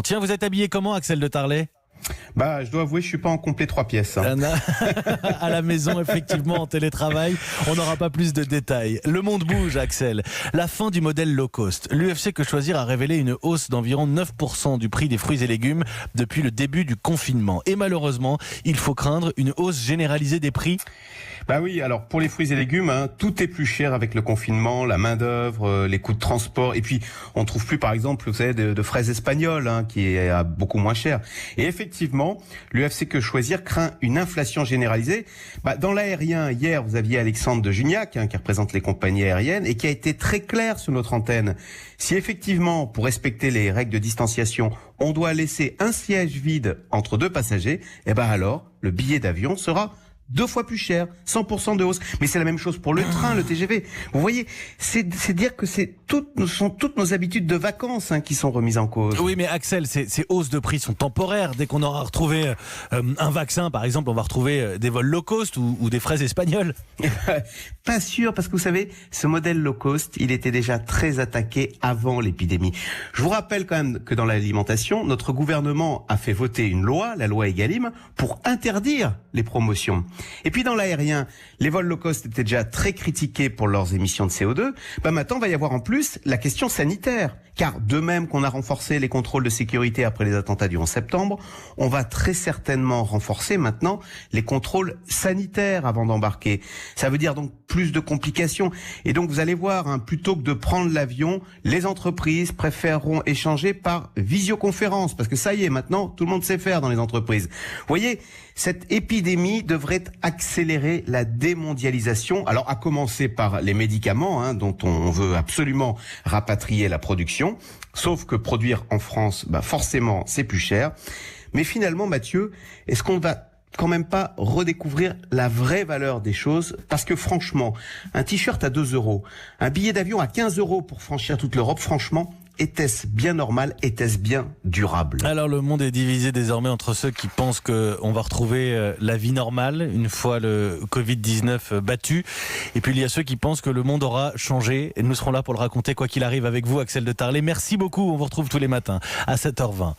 Tiens, vous êtes habillé comment, Axel de Tarlet? Je dois avouer, je suis pas en complet 3 pièces. À la maison, effectivement, en télétravail, on n'aura pas plus de détails. Le monde bouge, Axel. La fin du modèle low cost. L'UFC Que Choisir a révélé une hausse d'environ 9% du prix des fruits et légumes depuis le début du confinement. Et malheureusement, il faut craindre une hausse généralisée des prix. Oui, alors pour les fruits et légumes, tout est plus cher avec le confinement, la main d'œuvre, les coûts de transport, et puis on trouve plus, par exemple, vous savez, de fraises espagnoles, qui est beaucoup moins cher. Et effectivement, l'UFC Que Choisir craint une inflation généralisée. Dans l'aérien, hier, vous aviez Alexandre de Juniac, qui représente les compagnies aériennes, et qui a été très clair sur notre antenne. Si effectivement, pour respecter les règles de distanciation, on doit laisser un siège vide entre 2 passagers, alors le billet d'avion sera 2 fois plus cher, 100% de hausse. Mais c'est la même chose pour le train, le TGV. Vous voyez, c'est dire que ce sont toutes nos habitudes de vacances qui sont remises en cause. Oui, mais Axel, ces hausses de prix sont temporaires. Dès qu'on aura retrouvé un vaccin, par exemple, on va retrouver des vols low cost ou des fraises espagnoles. Pas sûr, parce que vous savez, ce modèle low cost, il était déjà très attaqué avant l'épidémie. Je vous rappelle quand même que dans l'alimentation, notre gouvernement a fait voter une loi, la loi Egalim, pour interdire les promotions. Et puis dans l'aérien, les vols low cost étaient déjà très critiqués pour leurs émissions de CO2. Maintenant, il va y avoir en plus la question sanitaire. Car de même qu'on a renforcé les contrôles de sécurité après les attentats du 11 septembre, on va très certainement renforcer maintenant les contrôles sanitaires avant d'embarquer. Ça veut dire donc plus de complications. Et donc vous allez voir, plutôt que de prendre l'avion, les entreprises préféreront échanger par visioconférence. Parce que ça y est, maintenant, tout le monde sait faire dans les entreprises. Vous voyez, cette épidémie devrait accélérer la démondialisation. Alors à commencer par les médicaments, dont on veut absolument rapatrier la production. Sauf que produire en France, forcément, c'est plus cher. Mais finalement, Mathieu, est-ce qu'on va quand même pas redécouvrir la vraie valeur des choses? Parce que franchement, un t-shirt à 2 €, un billet d'avion à 15 € pour franchir toute l'Europe, franchement, était-ce bien normal? Était-ce bien durable? Alors le monde est divisé désormais entre ceux qui pensent qu'on va retrouver la vie normale une fois le Covid-19 battu, et puis il y a ceux qui pensent que le monde aura changé, et nous serons là pour le raconter quoi qu'il arrive avec vous, Axel de Tarlet. Merci beaucoup, on vous retrouve tous les matins à 7h20.